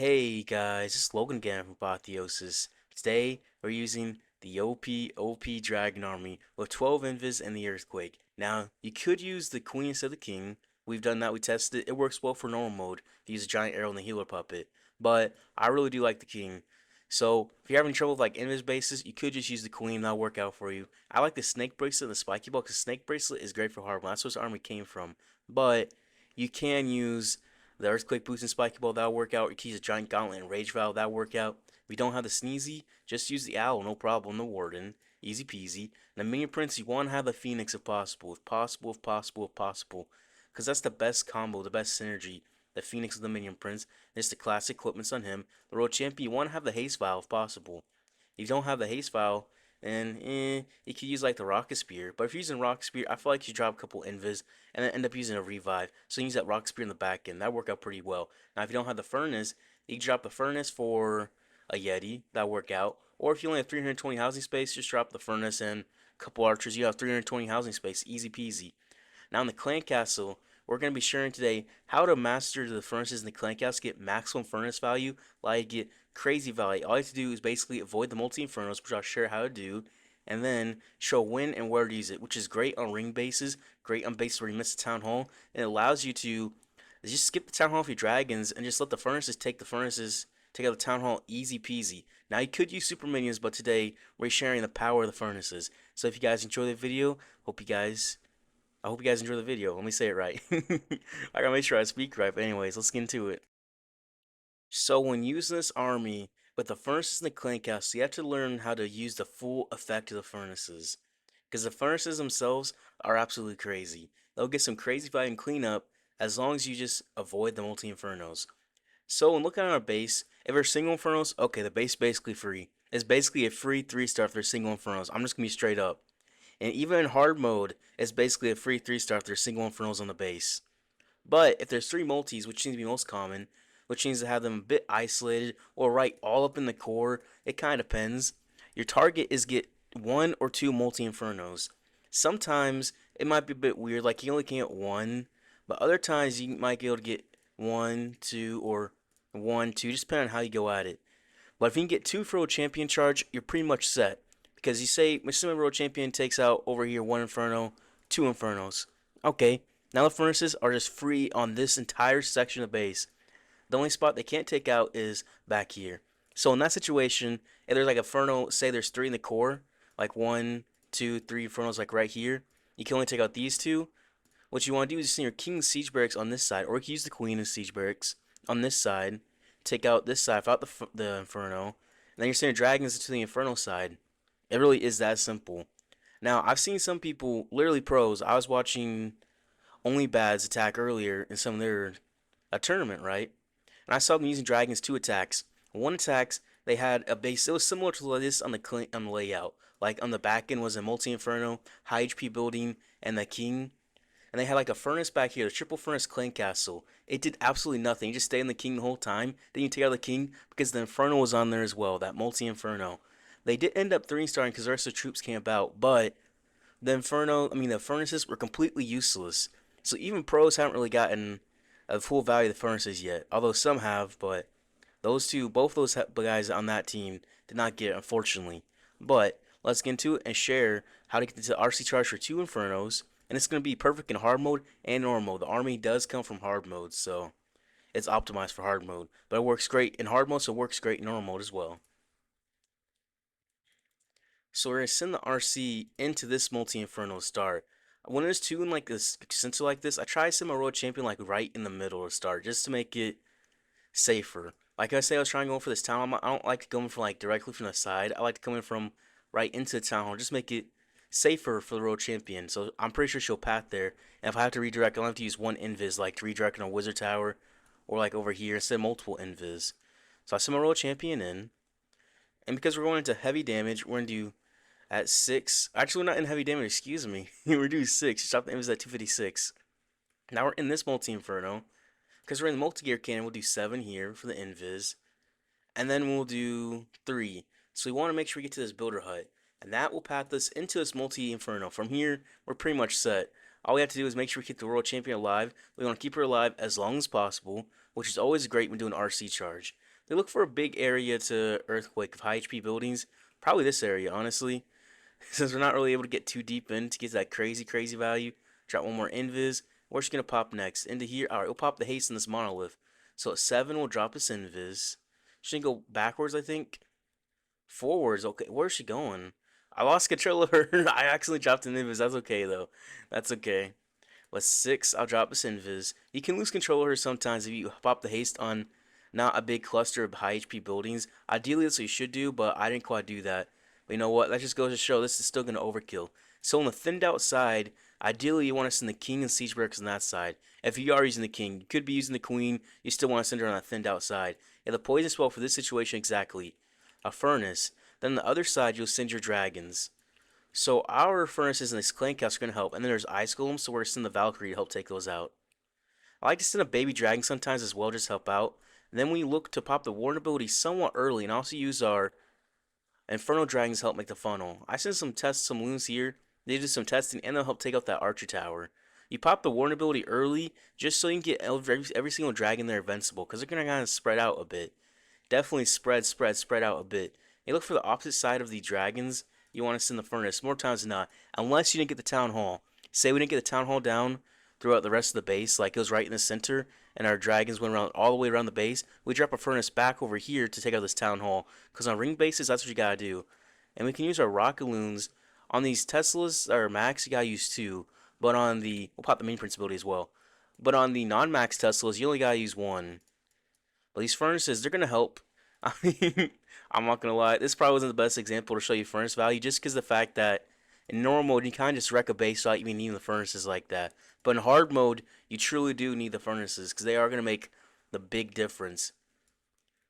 Hey guys, it's Logan again from Apotheosis. Today we're using the OP Dragon Army with 12 Invis and the Earthquake. Now, you could use the Queen instead of the King. We've done that, we tested it. It works well for normal mode. You use a Giant Arrow and the Healer Puppet. But I really do like the King. So, if you're having trouble with like Invis bases, you could just use the Queen, that'll work out for you. I like the Snake Bracelet and the Spiky Ball because Snake Bracelet is great for hard mode. That's where this army came from. But you can use the Earthquake Boost and Spiky Ball, that'll work out. You can use a Giant Gauntlet and Rage Valve, that'll work out. If you don't have the Sneezy, just use the Owl, no problem. The Warden, easy peasy. And the Minion Prince, you want to have the Phoenix if possible. If possible, if possible, if possible. Because that's the best combo, the best synergy. The Phoenix with the Minion Prince. There's the classic equipments on him. The Royal Champion, you want to have the Haste Vial if possible. If you don't have the Haste Vial, then you could use like the Rocket Spear. But if you're using Rocket Spear, I feel like you drop a couple Invis and then end up using a Revive. So you use that Rocket Spear in the back end. That work out pretty well. Now if you don't have the Furnace, you can drop the Furnace for a Yeti. That work out. Or if you only have 320 housing space, just drop the Furnace and a couple Archers. You have 320 housing space. Easy peasy. Now in the Clan Castle, we're going to be sharing today how to master the furnaces in the Clan Castle, get maximum furnace value, like get crazy value. All you have to do is basically avoid the multi-infernos, which I'll share how to do, and then show when and where to use it, which is great on ring bases, great on bases where you miss the Town Hall, and it allows you to just skip the Town Hall for your dragons and just let the furnaces take the furnaces, take out the Town Hall easy peasy. Now you could use super minions, but today we're sharing the power of the furnaces. So if you guys enjoy the video, I hope you guys enjoy the video. Let me say it right. I gotta make sure I speak right. But anyways, let's get into it. So when using this army with the furnaces and the clan castle, you have to learn how to use the full effect of the furnaces. Because the furnaces themselves are absolutely crazy. They'll get some crazy value and cleanup as long as you just avoid the multi-infernos. So when looking at our base, if they're single infernos, okay, the base is basically free. It's basically a free 3-star if they're single infernos. I'm just gonna be straight up. And even in hard mode, it's basically a free 3-star if there's single infernos on the base. But if there's three multis, which seems to be most common, which means to have them a bit isolated or right all up in the core, it kind of depends. Your target is get one or two multi infernos. Sometimes it might be a bit weird, like you only can get one, but other times you might be able to get one, two, or one, two, just depending on how you go at it. But if you can get two for a champion charge, you're pretty much set. Because you say Maximum Road Champion takes out over here one Inferno, two Infernos. Okay, now the furnaces are just free on this entire section of base. The only spot they can't take out is back here. So in that situation, if there's like Inferno, say there's three in the core, like one, two, three Infernos like right here, you can only take out these two. What you want to do is just send your King Siege Barracks on this side, or you can use the Queen of Siege Barracks on this side, take out this side without the Inferno, and then you're sending dragons to the Inferno side. It really is that simple. Now, I've seen some people, literally pros. I was watching Only Bads attack earlier in some of their a tournament, right? And I saw them using dragons two attacks. One attacks they had a base. It was similar to this on the layout. Like on the back end was a multi inferno, high HP building, and the king. And they had like a furnace back here, the triple furnace clan castle. It did absolutely nothing. You just stay in the king the whole time. Then you take out the king because the inferno was on there as well. That multi inferno. They did end up three starring because the rest of the troops came about, but the furnaces were completely useless. So even pros haven't really gotten a full value of the furnaces yet. Although some have, but both those guys on that team did not get it, unfortunately. But let's get into it and share how to get to RC charge for two Infernos. And it's going to be perfect in hard mode and normal mode. The army does come from hard mode, so it's optimized for hard mode. But it works great in hard mode, so it works great in normal mode as well. So we're gonna send the RC into this multi-inferno start. When there's two in like this center like this, I try to send my royal champion like right in the middle to start, just to make it safer. Like I say, I was trying to go for this town. I don't like to go in from like directly from the side. I like to come in from right into the town hall, just make it safer for the royal champion. So I'm pretty sure she'll path there. And if I have to redirect, I'll have to use one invis, like to redirect on a wizard tower, or like over here instead of multiple invis. So I send my royal champion in, and because we're going into heavy damage, we're gonna do at 6. Actually, we're not in heavy damage, excuse me. We're doing 6. Stop the invis at 256. Now we're in this multi inferno. Because we're in the multi gear cannon, we'll do 7 here for the invis. And then we'll do 3. So we want to make sure we get to this builder hut. And that will path us into this multi inferno. From here, we're pretty much set. All we have to do is make sure we keep the world champion alive. We want to keep her alive as long as possible, which is always great when doing RC charge. They look for a big area to earthquake of high HP buildings. Probably this area, honestly. Since we're not really able to get too deep in to get that crazy value. Drop one more invis. Where's she gonna pop next? Into here. Alright, we'll pop the haste in this monolith. So at 7 we'll drop this invis. She can go backwards, I think. Forwards. Okay, where's she going? I lost control of her. I accidentally dropped an invis. That's okay though. That's okay. With 6, I'll drop this invis. You can lose control of her sometimes if you pop the haste on not a big cluster of high HP buildings. Ideally, that's what you should do, but I didn't quite do that. But you know what? That just goes to show this is still going to overkill. So on the thinned out side, ideally you want to send the king and siege barracks on that side. If you are using the king, you could be using the queen. You still want to send her on that thinned out side. And the poison spell for this situation exactly, a furnace. Then on the other side, you'll send your dragons. So our furnaces and this clan cast are going to help. And then there's ice golems, so we're going to send the Valkyrie to help take those out. I like to send a baby dragon sometimes as well, just help out. And then we look to pop the warden ability somewhat early and also use our Inferno Dragons to help make the funnel. I send some tests, some loons here. They do some testing and they'll help take out that Archer Tower. You pop the warden ability early just so you can get every single dragon there invincible because they're going to kind of spread out a bit. Definitely spread out a bit. You look for the opposite side of the dragons. You want to send the furnace more times than not. Unless you didn't get the town hall. Say we didn't get the town hall down throughout the rest of the base, like it was right in the center, and our dragons went around all the way around the base. We drop a furnace back over here to take out this town hall. Because on ring bases, that's what you gotta do. And we can use our rockaloons on these Teslas or Max. You gotta use 2, but on the we'll pop the main principality as well. But on the non-max Teslas, you only gotta use 1. But these furnaces, they're gonna help. I mean, I'm not gonna lie. This probably wasn't the best example to show you furnace value, just because the fact that in normal mode you kind of just wreck a base without even needing the furnaces like that. But in hard mode, you truly do need the furnaces because they are gonna make the big difference.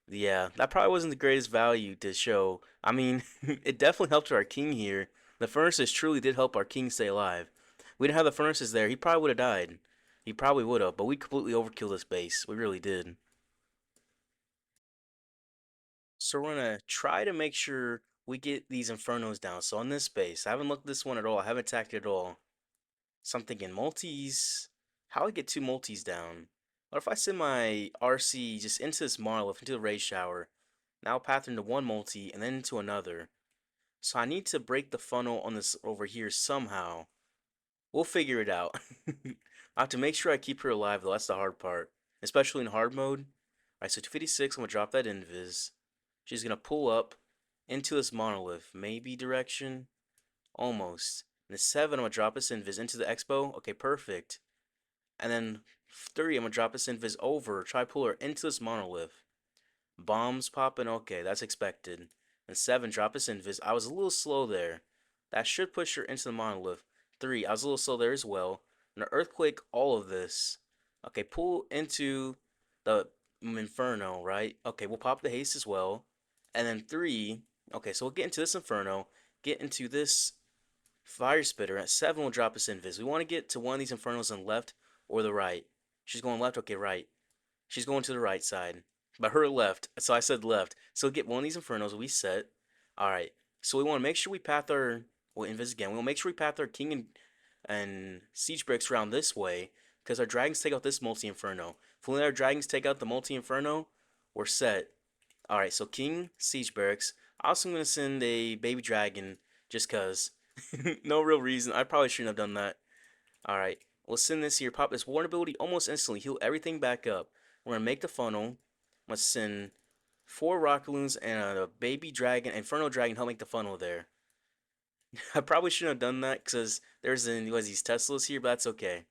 Yeah, that probably wasn't the greatest value to show. I mean, it definitely helped our king here. The furnaces truly did help our king stay alive. We didn't have the furnaces there, he probably would have died. He probably would have, but we completely overkilled this base. We really did. So we're gonna try to make sure we get these infernos down. So on this base, I haven't looked at this one at all. I haven't attacked it at all. So I'm thinking multis. How do I get 2 multis down? What if I send my RC just into this monolith, into the raid shower? Now path into one multi and then into another. So I need to break the funnel on this over here somehow. We'll figure it out. I have to make sure I keep her alive though. That's the hard part, especially in hard mode. Alright, so 256. I'm gonna drop that invis. She's gonna pull up into this monolith. Maybe direction? Almost. And the 7, I'm gonna drop this invis into the expo. Okay, perfect. And then 3, I'm gonna drop this invis over. Try pull her into this monolith. Bombs popping. Okay, that's expected. And 7, drop this invis. I was a little slow there. That should push her into the monolith. 3, I was a little slow there as well. And an earthquake, all of this. Okay, pull into the inferno, right? Okay, we'll pop the haste as well. And then 3, okay, so we'll get into this inferno, get into this fire spitter. At 7, we'll drop us invis. We want to get to one of these infernos on the left or the right. She's going left, okay, right. She's going to the right side. But her left, so I said left. So we'll get one of these infernos, we set. Alright, so we want to make sure we path our, well, invis again. We'll make sure we path our king and siege bricks around this way, because our dragons take out this multi-inferno. If we let our dragons take out the multi-inferno, we're set. Alright, so king, siege barracks. Also, I'm going to send a baby dragon, just because. No real reason. I probably shouldn't have done that. Alright, we'll send this here. Pop this warden ability almost instantly. Heal everything back up. We're going to make the funnel. Let's send 4 rockaloons and a baby dragon, inferno dragon, help make the funnel there. I probably shouldn't have done that because there's these Teslas here, but that's okay.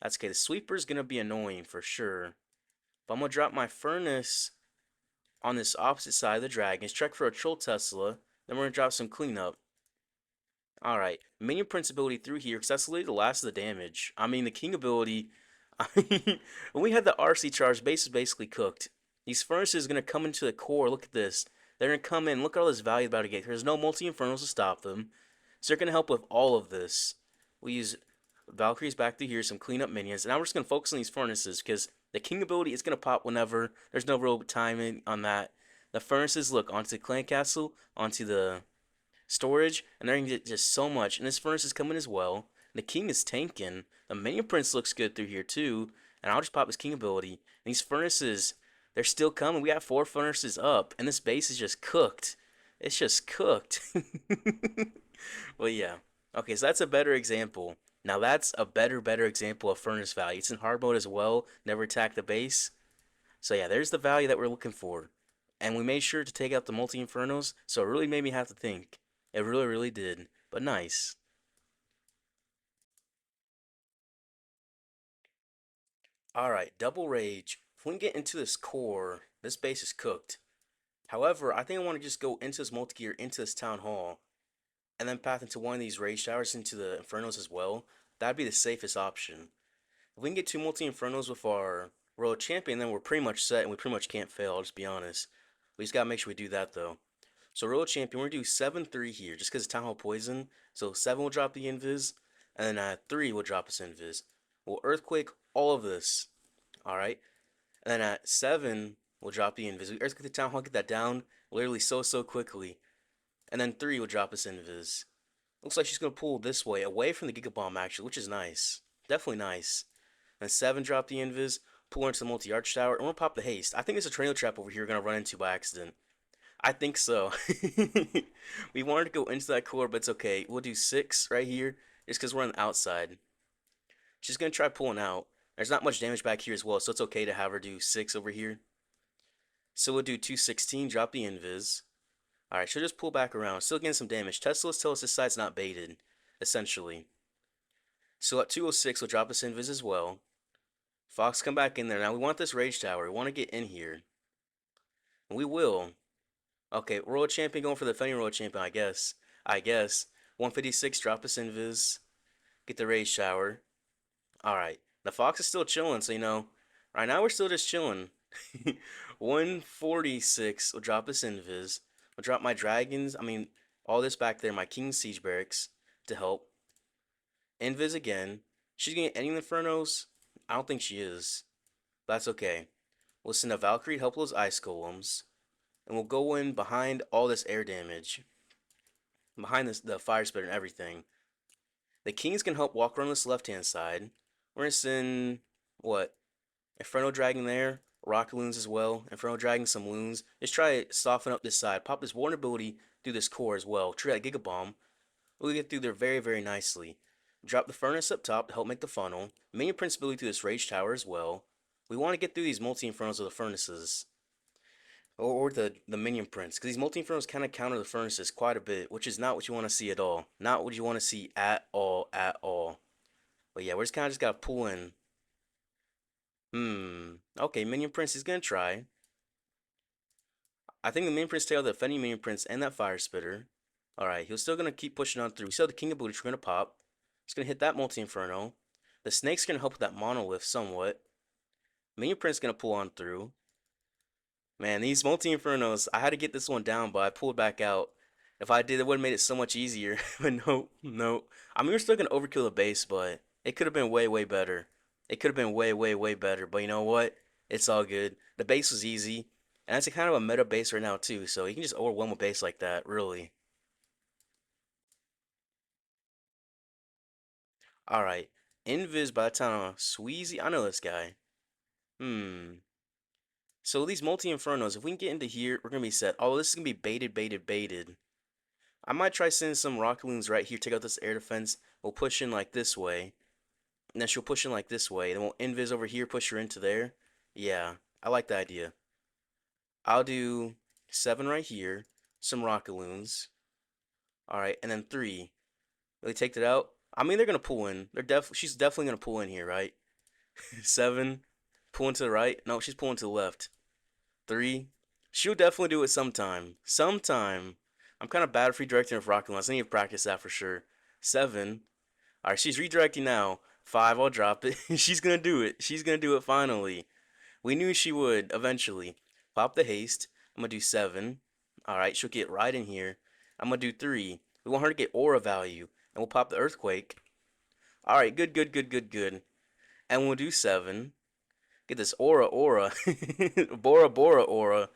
That's okay. The sweeper's gonna be annoying for sure. But I'm gonna drop my furnace on this opposite side of the dragons. Check for a troll Tesla. Then we're gonna drop some cleanup. Alright, minion prince ability through here because that's literally the last of the damage. I mean, the king ability. When we had the RC charge, base is basically cooked. These furnaces are gonna come into the core. Look at this. They're gonna come in. Look at all this value about to get. There's no multi-infernals to stop them. So they're going to help with all of this. We use Valkyries back through here, some cleanup minions. And now we're just going to focus on these furnaces because the king ability is going to pop whenever. There's no real timing on that. The furnaces, look, onto the clan castle, onto the storage, and they're going to get just so much. And this furnace is coming as well. The king is tanking. The minion prince looks good through here too. And I'll just pop his king ability. And these furnaces, They're still coming. We got 4 furnaces up, and this base is just cooked. It's just cooked. Well, yeah. Okay, so that's a better example. Now that's a better example of furnace value. It's in hard mode as well. Never attack the base. So yeah, there's the value that we're looking for. And we made sure to take out the multi-infernos, so it really made me have to think. It really did. But nice. Alright, double rage. If we can get into this core, this base is cooked. However, I think I want to just go into this multi-gear, into this town hall, and then path into one of these rage towers into the infernos as well. That'd be the safest option. If we can get 2 multi-infernos with our world champion, then we're pretty much set and we pretty much can't fail, I'll just be honest. We just gotta make sure we do that though. So world champion, we're gonna do 7-3 here, just because Town Hall Poison. So 7 will drop the invis, and then 3 will drop us invis. We'll earthquake all of this. Alright. And then at 7 we'll drop the invis. We earthquake the Town Hall, get that down literally so quickly. And then 3 will drop us invis. Looks like she's gonna pull this way, away from the Giga Bomb actually, which is nice. Definitely nice. And 7 drop the invis, pull into the multi-arch tower, and we'll pop the haste. I think there's a trail trap over here we're gonna run into by accident. I think so. We wanted to go into that core, but it's okay. We'll do 6 right here, just because we're on the outside. She's gonna try pulling out. There's not much damage back here as well, so it's okay to have her do 6 over here. So we'll do 216, drop the invis. Alright, she'll just pull back around. Still getting some damage. Teslas tell us this side's not baited, essentially. So at 206, we'll drop us invis as well. Fox, come back in there. Now we want this rage tower. We want to get in here. And we will. Okay, World Champion going for the defending World Champion, I guess. 156, drop us invis. Get the rage tower. Alright. The Fox is still chilling, so you know. Right now we're still just chilling. 146 will drop us invis. I'll drop my dragons. I mean, all this back there, my King Siege Barracks to help. Invis again. She's gonna get any Infernos? I don't think she is. But that's okay. We'll send a Valkyrie to help those ice golems. And we'll go in behind all this air damage. Behind this, the fire spitter and everything. The King's gonna help walk around this left-hand side. We're gonna send, what? Inferno Dragon there. Rocket Loons as well. Inferno Dragon, some Loons. Just try to soften up this side. Pop this vulnerability through this core as well. Trigger that Giga Bomb. We'll get through there very nicely. Drop the Furnace up top to help make the funnel. Minion Prince ability through this Rage Tower as well. We want to get through these multi-infernos of the furnaces. Or the Minion Prince. Because these multi-infernos kind of counter the furnaces quite a bit. Which is not what you want to see at all. Not what you want to see at all. But yeah, we're just kind of just got to pull in. Okay, Minion Prince is going to try. I think the Minion Prince take out the defending Minion Prince and that Fire Spitter. Alright, he's still going to keep pushing on through. We still have the King of Booty, we're going to pop. He's going to hit that multi-inferno. The Snake's going to help with that monolith somewhat. Minion Prince going to pull on through. Man, these multi-infernos, I had to get this one down, but I pulled back out. If I did, it would have made it so much easier. But no. I mean, we're still going to overkill the base, but it could have been way better. It could have been way better. But you know what? It's all good. The base was easy. And that's a kind of a meta base right now, too. So you can just overwhelm a base like that, really. Alright. Invis by the time Sweezy. I know this guy. So these multi-infernos, if we can get into here, we're going to be set. Oh, this is going to be baited. I might try sending some rocket loons right here, take out this air defense. We'll push in like this way. And then she'll push in like this way. Then we'll invis over here, push her into there. Yeah, I like the idea. I'll do 7 right here. Some rocket loons. Alright, and then 3. Really take that out? I mean, they're going to pull in. She's definitely going to pull in here, right? 7. Pulling to the right. No, she's pulling to the left. 3. She'll definitely do it sometime. I'm kind of bad at redirecting with rocket launch. I need to practice that for sure. 7. Alright, she's redirecting now. 5, I'll drop it. She's gonna do it. She's gonna do it finally. We knew she would eventually. Pop the haste. I'm gonna do 7. Alright, she'll get right in here. I'm gonna do 3. We want her to get aura value. And we'll pop the earthquake. Alright, good. And we'll do 7. Get this aura. Bora aura.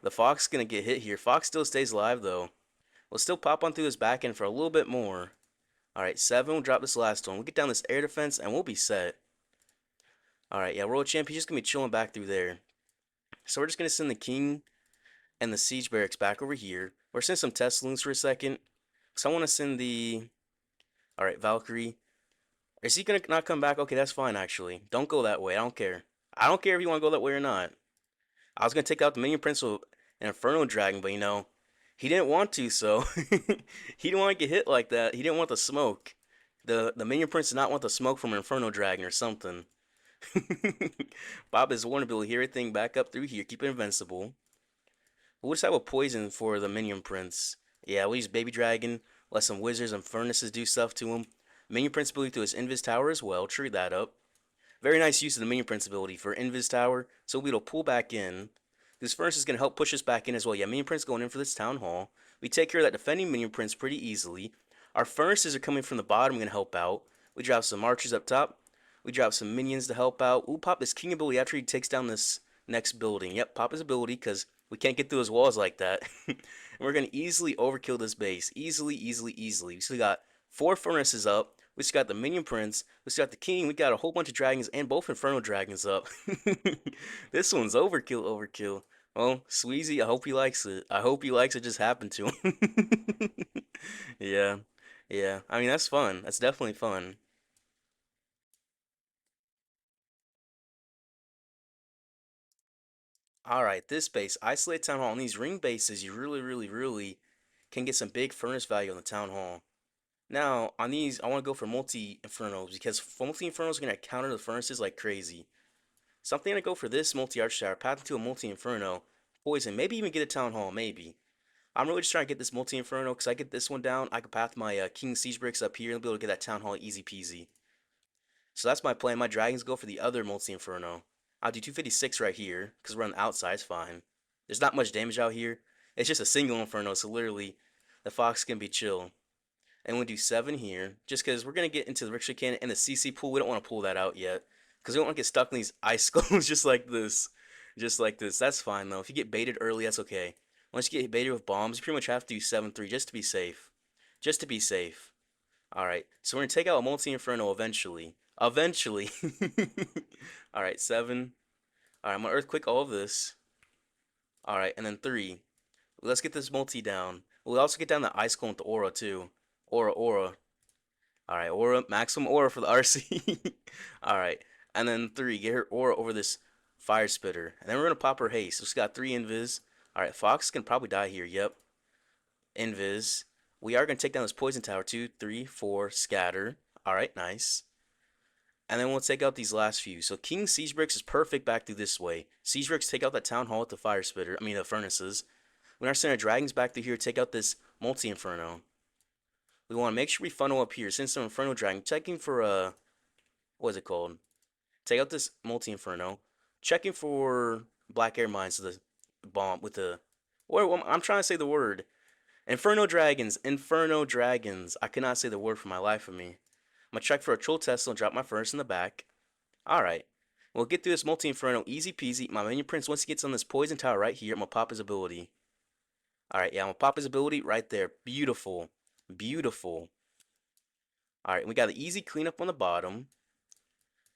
The Fox is gonna get hit here. Fox still stays alive though. We'll still pop on through his back end for a little bit more. Alright, 7. We'll drop this last one. We'll get down this air defense and we'll be set. Alright, yeah, World Champion just gonna be chilling back through there. So we're just gonna send the king and the siege barracks back over here. We're send some test loons for a second. So I want to send the. All right, Valkyrie. Is he gonna not come back? Okay, that's fine actually. Don't go that way. I don't care. I don't care if you want to go that way or not. I was gonna take out the minion prince with an Inferno Dragon, but he didn't want to, so he didn't want to get hit like that. He didn't want the smoke. The minion prince did not want the smoke from an Inferno Dragon or something. Bob is vulnerable. Hear everything back up through here. Keep it invincible. We'll just have a poison for the minion prince. Yeah, we'll use Baby Dragon. Let some wizards and furnaces do stuff to him. Minion prince ability to his Invis Tower as well. Tree that up. Very nice use of the Minion Prince ability for Invis Tower, so we'll pull back in. This Furnace is going to help push us back in as well. Yeah, Minion Prince going in for this Town Hall. We take care of that defending Minion Prince pretty easily. Our Furnaces are coming from the bottom, going to help out. We drop some archers up top. We drop some minions to help out. Ooh, pop this King ability after he takes down this next building. Yep, pop his ability because we can't get through his walls like that. And we're going to easily overkill this base. Easily, easily, easily. We still got 4 Furnaces up. We just got the Minion Prince. We just got the King. We got a whole bunch of dragons and both Inferno Dragons up. This one's overkill, overkill. Well, Sweezy, I hope he likes it. I hope he likes it just happened to him. Yeah. Yeah. I mean, that's fun. That's definitely fun. Alright, this base. Isolate Town Hall. On these ring bases, you really, really, really can get some big furnace value on the Town Hall. Now, on these, I want to go for multi-infernos because multi-infernos are going to counter the furnaces like crazy. So I'm thinking to go for this multi-arch tower, path into a multi-inferno, poison, maybe even get a town hall, maybe. I'm really just trying to get this multi-inferno because I get this one down, I can path my King Siege Bricks up here and be able to get that town hall easy peasy. So that's my plan. My dragons go for the other multi-inferno. I'll do 256 right here because we're on the outside, it's fine. There's not much damage out here. It's just a single inferno, so literally the fox can be chill. And we'll do 7 here, just because we're going to get into the Ricochet Cannon and the CC pool. We don't want to pull that out yet, because we don't want to get stuck in these ice skulls just like this. Just like this. That's fine, though. If you get baited early, that's okay. Once you get baited with bombs, you pretty much have to do 7-3 just to be safe. Just to be safe. Alright, so we're going to take out a Multi-Inferno eventually. Eventually. Alright, 7. Alright, I'm going to Earthquake all of this. Alright, and then 3. Let's get this multi down. We'll also get down the Ice Skull with the Aura, too. Aura, Aura. Alright, Aura, maximum Aura for the RC. Alright, and then 3, get her Aura over this Fire Spitter. And then we're going to pop her Haste. So she's got 3 Invis. Alright, Fox can probably die here, yep. Invis. We are going to take down this Poison Tower, 2, 3, 4, Scatter. Alright, nice. And then we'll take out these last few. So King Siege Bricks is perfect back through this way. Siege Bricks take out that Town Hall with the Fire Spitter. I mean, the Furnaces. We are sending our Dragons back through here, take out this Multi-Inferno. We want to make sure we funnel up here. Send some Inferno Dragon. Checking for, what is it called? Take out this Multi-Inferno. Checking for Black Air Mines, the bomb with the... What, I'm trying to say the word. Inferno Dragons. Inferno Dragons. I cannot say the word for my life of me. I'm going to check for a Troll Tesla and drop my furnace in the back. Alright. We'll get through this Multi-Inferno easy peasy. My Minion Prince, once he gets on this Poison Tower right here, I'm going to pop his ability. Alright, yeah, I'm going to pop his ability right there. Beautiful. Beautiful. Alright, we got the easy cleanup on the bottom.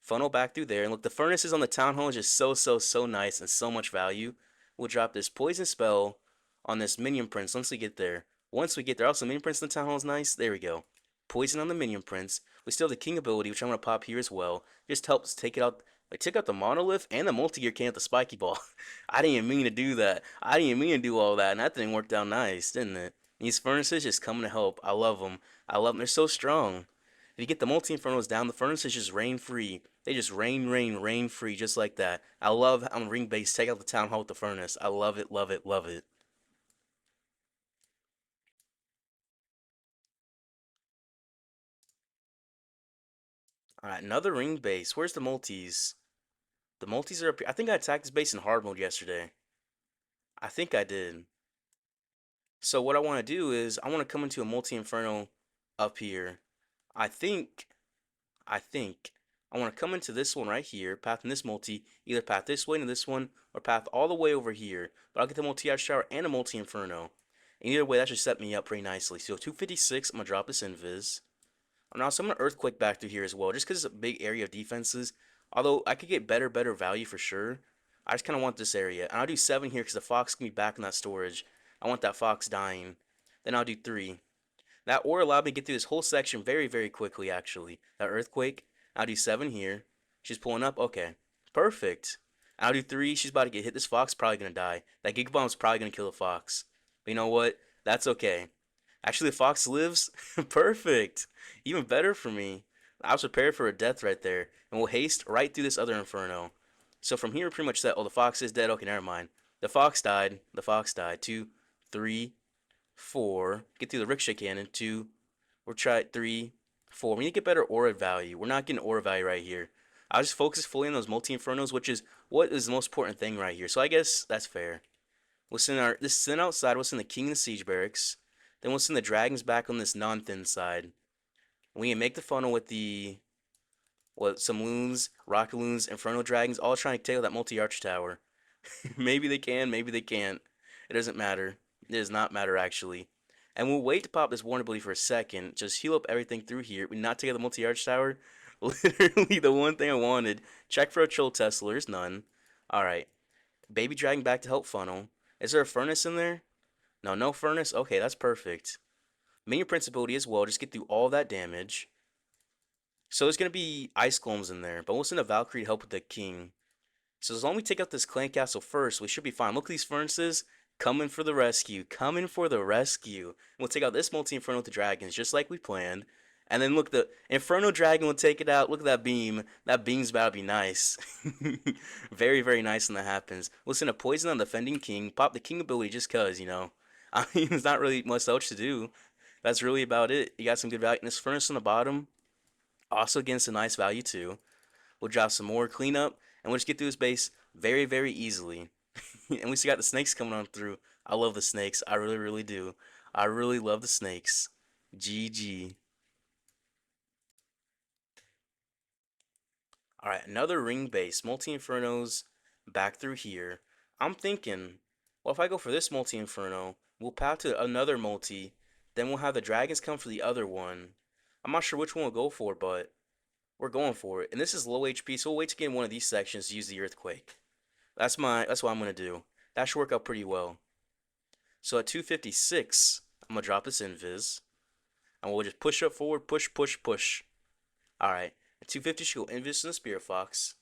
Funnel back through there. And look, the furnaces on the Town Hall is just so nice and so much value. We'll drop this Poison Spell on this Minion Prince once we get there. Once we get there, also Minion Prince in the Town Hall is nice. There we go. Poison on the Minion Prince. We still have the King ability, which I'm going to pop here as well. Just helps take it out. I took out the Monolith and the Multi-Gear can with the Spiky Ball. I didn't even mean to do that. I didn't even mean to do all that, and that thing worked out nice, didn't it? These furnaces just coming to help. I love them. I love them. They're so strong. If you get the multi-infernos down, the furnaces just rain free. They just rain free, just like that. I love on ring base, take out the town hall with the furnace. I love it, love it, love it. Alright, another ring base. Where's the multis? The multis are up here. I think I attacked this base in hard mode yesterday. I think I did. So what I want to do is I want to come into a multi-inferno up here. I think I think I want to come into this one right here, path in this multi, either path this way into this one, or path all the way over here. But I'll get the multi-arch tower and a multi-inferno. And either way, that should set me up pretty nicely. So 256, I'm going to drop this invis. And also, I'm going to earthquake back through here as well, just because it's a big area of defenses. Although, I could get better value for sure. I just kind of want this area. And I'll do 7 here because the fox can be back in that storage. I want that fox dying. Then I'll do 3. That ore allowed me to get through this whole section very, very quickly, actually. That earthquake. I'll do 7 here. She's pulling up. Okay. Perfect. I'll do 3. She's about to get hit. This fox is probably going to die. That Giga Bomb's probably going to kill the fox. But you know what? That's okay. Actually, the fox lives. Perfect. Even better for me. I was prepared for a death right there. And we'll haste right through this other inferno. So from here, we're pretty much set. Oh, the fox is dead. Okay, never mind. The fox died. The fox died. 2, 3, 4. Get through the ricochet cannon. 2. We'll try 3, 4. We need to get better aura value. We're not getting aura value right here. I'll just focus fully on those multi-infernos, which is what is the most important thing right here. So I guess that's fair. We'll send this send outside. We'll send the king and the siege barracks. Then we'll send the dragons back on this non-thin side. We can make the funnel with the some loons, rocket loons, inferno dragons, all trying to take out that multi-arch tower. Maybe they can, maybe they can't. It doesn't matter. It does not matter actually. And we'll wait to pop this warn ability for a second. Just heal up everything through here. We not take out the multi-arch tower. Literally the one thing I wanted. Check for a troll Tesla. There's none. Alright. Baby dragon back to help funnel. Is there a furnace in there? No, no furnace? Okay, that's perfect. Minion Prince ability as well. Just get through all that damage. So there's going to be ice golems in there. But we'll send a Valkyrie to help with the king. So as long as we take out this clan castle first, we should be fine. Look at these furnaces. Coming for the rescue. Coming for the rescue. We'll take out this multi-inferno with the dragons, just like we planned. And then look, the Inferno Dragon will take it out. Look at that beam. That beam's about to be nice. Very, very nice when that happens. We'll send a poison on the defending king. Pop the king ability just cause, you know. I mean, there's not really much else to do. That's really about it. You got some good value. And this furnace on the bottom also getting some nice value too. We'll drop some more cleanup. And we'll just get through this base very, very easily. And we still got the snakes coming on through. I love the snakes. I really, really do. I really love the snakes. GG. Alright, another ring base. Multi-infernos back through here. I'm thinking, well, if I go for this multi-inferno, we'll path to another multi. Then we'll have the dragons come for the other one. I'm not sure which one we'll go for, but we're going for it. And this is low HP, so we'll wait to get in one of these sections to use the earthquake. That's what I'm gonna do. That should work out pretty well. So at 256, I'm gonna drop this invis. And we'll just push up forward, push, push, push. Alright. At 250 should go invis in the Spirit Fox.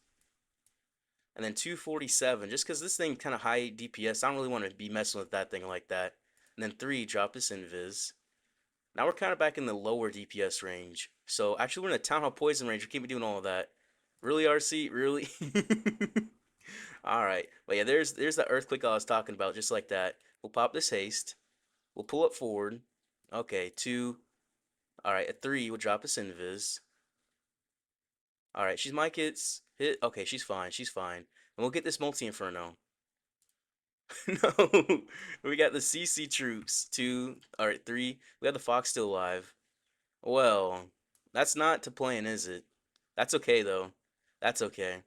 And then 247, just because this thing kind of high DPS, I don't really want to be messing with that thing like that. And then 3, drop this invis. Now we're kind of back in the lower DPS range. So actually we're in the Town Hall Poison range. We can't be doing all of that. Really, RC? Really? Alright. But yeah, there's the earthquake I was talking about, just like that. We'll pop this haste. We'll pull up forward. Okay, 2. Alright, at 3, we'll drop this invis. Alright, she's my kids. Hit. Okay, she's fine. She's fine. And we'll get this multi-inferno. No, we got the CC troops. 2. Alright, 3. We have the Fox still alive. Well, that's not to plan, is it? That's okay, though. That's okay.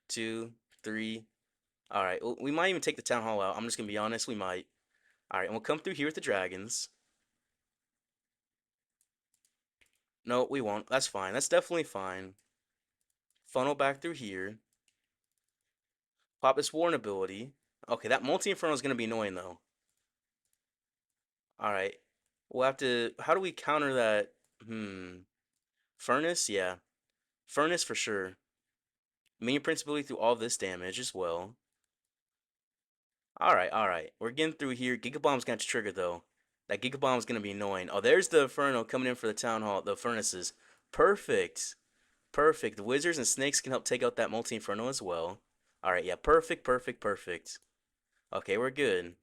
2, 3. Alright, well, we might even take the Town Hall out. I'm just gonna be honest, we might. Alright, and we'll come through here with the dragons. No, we won't. That's fine. That's definitely fine. Funnel back through here. Pop this Warren ability. Okay, that multi-inferno is going to be annoying, though. Alright. We'll have to... How do we counter that? Furnace? Yeah. Furnace for sure. Minion Prince ability through all this damage as well. Alright, alright. We're getting through here. Giga Bomb's going to trigger, though. That Giga Bomb's going to be annoying. Oh, there's the Inferno coming in for the Town Hall, the Furnaces. Perfect. Perfect. The Wizards and Snakes can help take out that multi-Inferno as well. Alright, yeah. Perfect, perfect, perfect. Okay, we're good.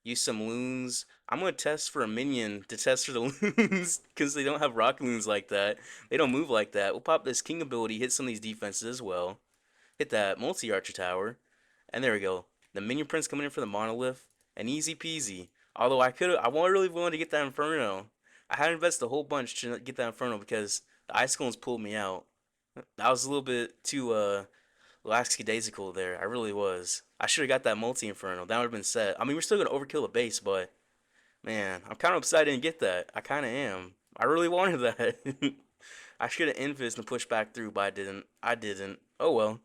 Use some loons. I'm going to test for a minion to test for the loons because they don't have rock loons like that. They don't move like that. We'll pop this king ability, hit some of these defenses as well. Hit that multi-archer tower. And there we go. The minion prince coming in for the monolith. And easy peasy. Although I really wanted to get that inferno. I had invested a whole bunch to get that inferno because the ice cones pulled me out. I was a little bit too lackadaisical there. I really was. I should have got that multi-inferno. That would have been set. I mean, we're still going to overkill the base, but man, I'm kind of upset I didn't get that. I kind of am. I really wanted that. I should have invis and pushed back through, but I didn't. I didn't. Oh well.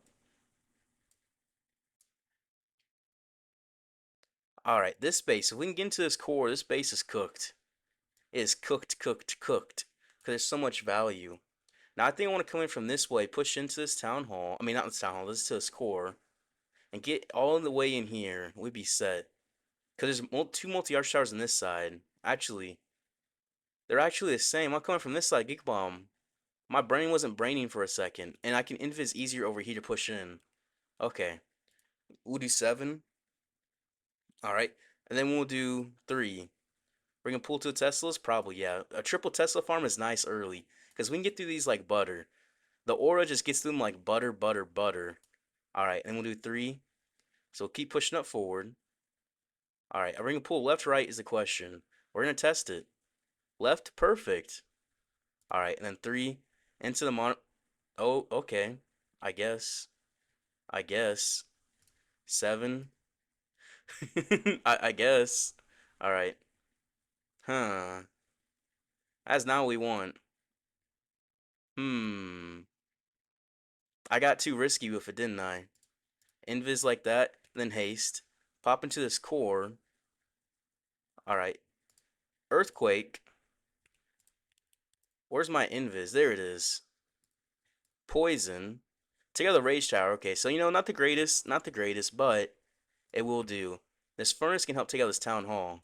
Alright, this base, if we can get into this core, this base is cooked. It is cooked, cooked, cooked. Because there's so much value. Now I think I want to come in from this way, push into this town hall. I mean, not this town hall, this to this core. And get all the way in here. We'd be set. Because there's two multi-arch towers on this side. Actually, they're actually the same. I'm coming from this side, Geek Bomb. My brain wasn't braining for a second. And I can invis easier over here to push in. Okay. We'll do 7. Alright. And then we'll do 3. We're gonna pull 2 Teslas? Probably, yeah. A triple Tesla farm is nice early. Because we can get through these like butter. The aura just gets through them like butter, butter, butter. Alright, and we'll do 3. So keep pushing up forward. Alright, are we gonna pull left, right is the question. We're gonna test it. Left, perfect. Alright, and then 3 into the Oh, okay. I guess. 7. I guess. Alright. Huh. That's not what we want. I got too risky with it, didn't I? Invis like that, then haste. Pop into this core. Alright. Earthquake. Where's my invis? There it is. Poison. Take out the rage tower. Okay, so not the greatest, but it will do. This furnace can help take out this town hall.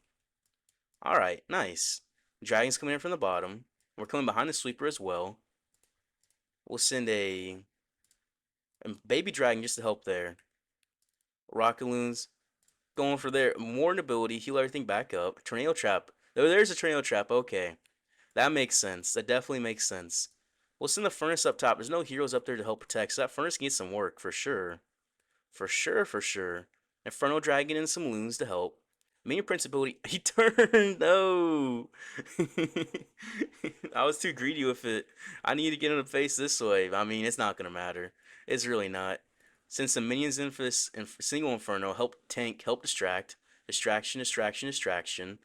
Alright, nice. Dragon's coming in from the bottom. We're coming behind the sweeper as well. We'll send a baby dragon just to help there. Rockaloons going for their more ability, heal everything back up. Tornado trap. Oh, there's a tornado trap. Okay. That makes sense. That definitely makes sense. We'll send the furnace up top. There's no heroes up there to help protect, so that furnace needs some work for sure. For sure, for sure. Inferno Dragon and some loons to help. Minion Prince ability. He turned. No. I was too greedy with it. I need to get in the face this way. I mean, it's not going to matter. It's really not. Send some minions in for this single Inferno. Help tank, help distract. Distraction, distraction, distraction.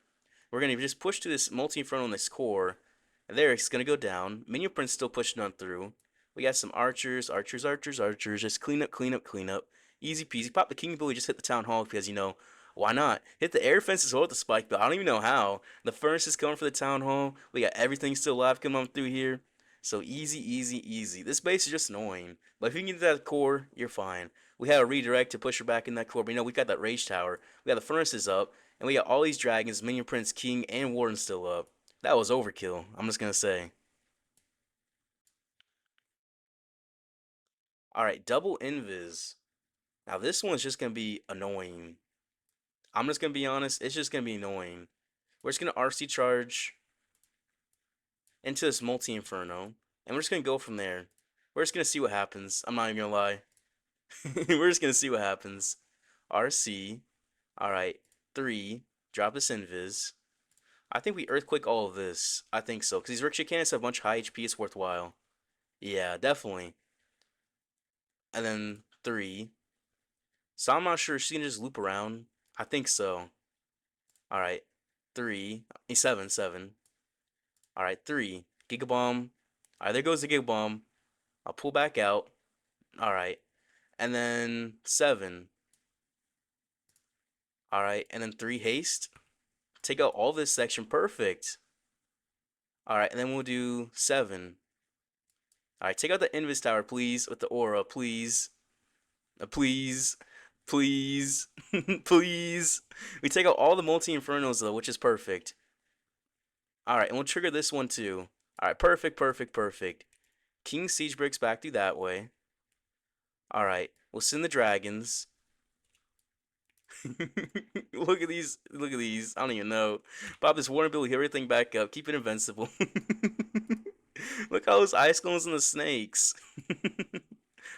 We're going to just push to this multi-Inferno in this core. And there, it's going to go down. Minion Prince still pushing on through. We got some archers, archers, archers, archers. Just clean up, clean up, clean up. Easy peasy. Pop the King ability, just hit the Town Hall because, why not? Hit the air fence as well with the spike, but I don't even know how. The furnace is coming for the Town Hall. We got everything still alive coming on through here. So easy, easy, easy. This base is just annoying. But if you can get that core, you're fine. We have a redirect to push her back in that core. But we got that rage tower. We got the furnaces up. And we got all these dragons, Minion Prince, King, and Warden still up. That was overkill, I'm just going to say. Alright, double invis. Now this one's just going to be annoying. I'm just going to be honest, it's just going to be annoying. We're just going to RC charge into this multi-inferno. And we're just going to go from there. We're just going to see what happens. I'm not even going to lie. We're just going to see what happens. RC. Alright, 3. Drop this invis. I think we earthquake all of this. I think so. Because these ricochet cannons have a bunch of high HP. It's worthwhile. Yeah, definitely. And then 3. So I'm not sure. She's going to just loop around. I think so. Alright. 3. 7. 7. Alright, 3. Gigabomb. Alright, there goes the Gigabomb. I'll pull back out. Alright. And then 7. Alright, and then 3 haste. Take out all this section. Perfect. Alright, and then we'll do 7. Alright, take out the Invis Tower, please, with the aura, please. Please. Please. Please. We take out all the multi-infernos, though, which is perfect. Alright, and we'll trigger this one, too. Alright, perfect, perfect, perfect. King Siege breaks back through that way. Alright, we'll send the dragons. Look at these. Look at these. I don't even know. Pop this Warden ability, everything back up. Keep it invincible. Look how those ice golems and the snakes.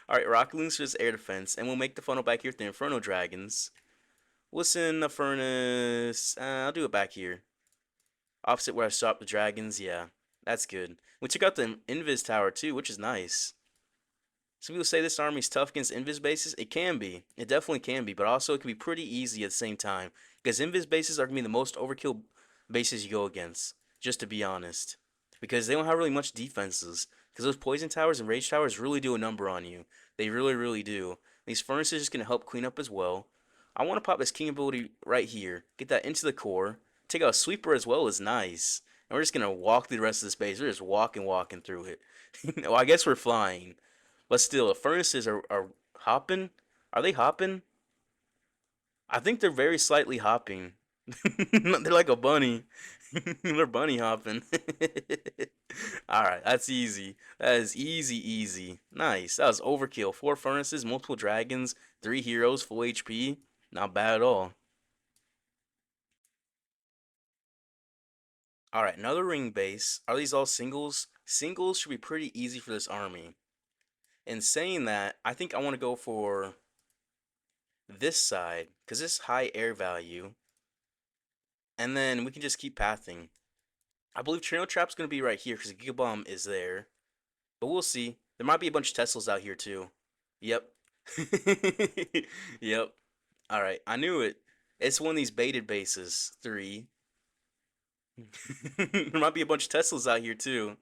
Alright, Rockaloons for this air defense. And we'll make the funnel back here with the Inferno Dragons. We'll send the furnace. I'll do it back here. Opposite where I stopped the dragons. Yeah, that's good. We took out the Invis Tower too, which is nice. Some people say this army's tough against Invis bases. It can be. It definitely can be. But also it can be pretty easy at the same time. Because Invis bases are going to be the most overkill bases you go against. Just to be honest. Because they don't have really much defenses. Because those poison towers and rage towers really do a number on you. They really, really do. These furnaces are just going to help clean up as well. I want to pop this king ability right here. Get that into the core. Take out a sweeper as well is nice. And we're just gonna walk through the rest of the space. We're just walking through it. Well, I guess we're flying. But still, the furnaces are hopping. Are they hopping? I think they're very slightly hopping. They're like a bunny. They're bunny hopping. Alright, that's easy. That is easy. Nice. That was overkill. 4 furnaces, multiple dragons, 3 heroes, full HP. Not bad at all. Alright, another ring base. Are these all singles? Singles should be pretty easy for this army. In saying that, I think I want to go for this side, because this high air value. And then we can just keep pathing. I believe Trio Trap's going to be right here, because the Giga Bomb is there. But we'll see. There might be a bunch of Teslas out here, too. Yep. Yep. Alright, I knew it. It's one of these baited bases. 3. There might be a bunch of Teslas out here, too.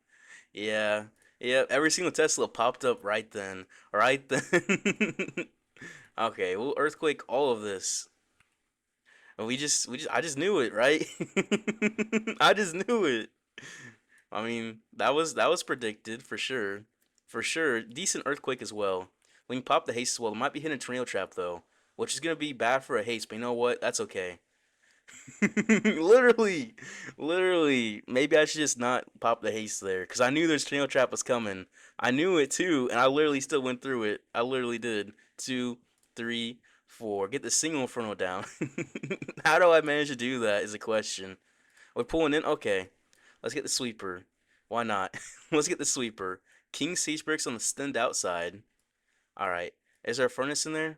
Yeah. Yep, every single Tesla popped up right then. Right then. Okay, we'll earthquake all of this. And I just knew it, right? I just knew it. I mean, that was predicted for sure. For sure. Decent earthquake as well. We can pop the haste as well. It might be hitting a tornado trap though, which is gonna be bad for a haste, but you know what? That's okay. literally, literally. Maybe I should just not pop the haste there, because I knew there's tornado trap was coming. I knew it too, and I literally still went through it. I literally did. 2, 3, 4. Get the single inferno down. How do I manage to do that is a question. We're pulling in. Okay, let's get the sweeper. Why not? Let's get the sweeper. King Siege Bricks on the stand outside. All right. Is there a furnace in there?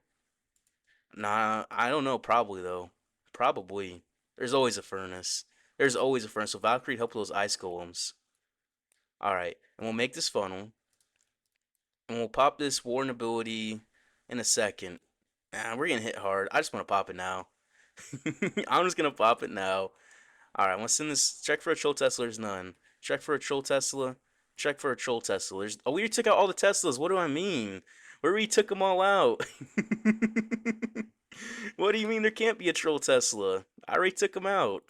Nah, I don't know. Probably though. Probably. There's always a furnace. There's always a furnace. So Valkyrie help with those ice golems. All right, and we'll make this funnel, and we'll pop this Warden ability in a second. We're getting hit hard. I just want to pop it now. I'm just gonna pop it now. All right, I'm gonna send this. Check for a troll Tesla. There's none. Check for a troll Tesla. Check for a troll Tesla. There's. Oh, we took out all the Teslas. What do I mean? We took them all out. What do you mean there can't be a troll Tesla? I already took them out.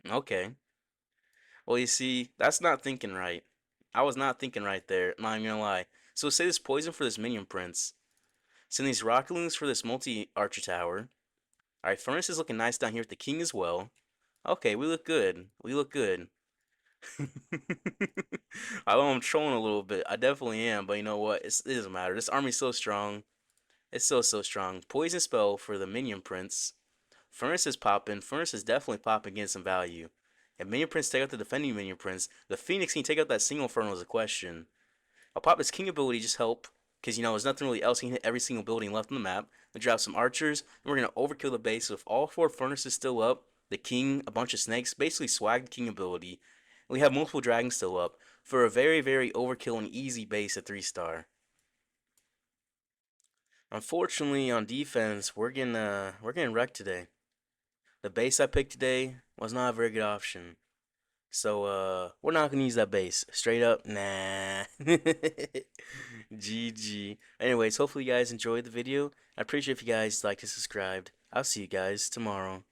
Okay. Well, you see, that's not thinking right. I was not thinking right there. Not even gonna lie. So say this poison for this minion prince. Send these rocket loons for this multi archer tower. All right, furnace is looking nice down here with the king as well. Okay, we look good. We look good. I know I'm trolling a little bit. I definitely am, but you know what? It doesn't matter. This army's so strong. It's so strong. Poison spell for the minion prince. Furnace is popping. Furnace is definitely popping in some value. And minion prince take out the defending minion prince. The phoenix can take out that single inferno is a question. I'll pop his king ability just help. Because, there's nothing really else. He can hit every single building left on the map. We drop some archers. And we're going to overkill the base with all 4 furnaces still up. The king, a bunch of snakes. Basically swag the king ability. We have multiple dragons still up. For a very overkill and easy base at 3-star. Unfortunately, on defense, we're getting wrecked today. The base I picked today was not a very good option. So, we're not gonna use that base. Straight up, nah. GG. Anyways, hopefully you guys enjoyed the video. I appreciate if you guys liked and subscribed. I'll see you guys tomorrow.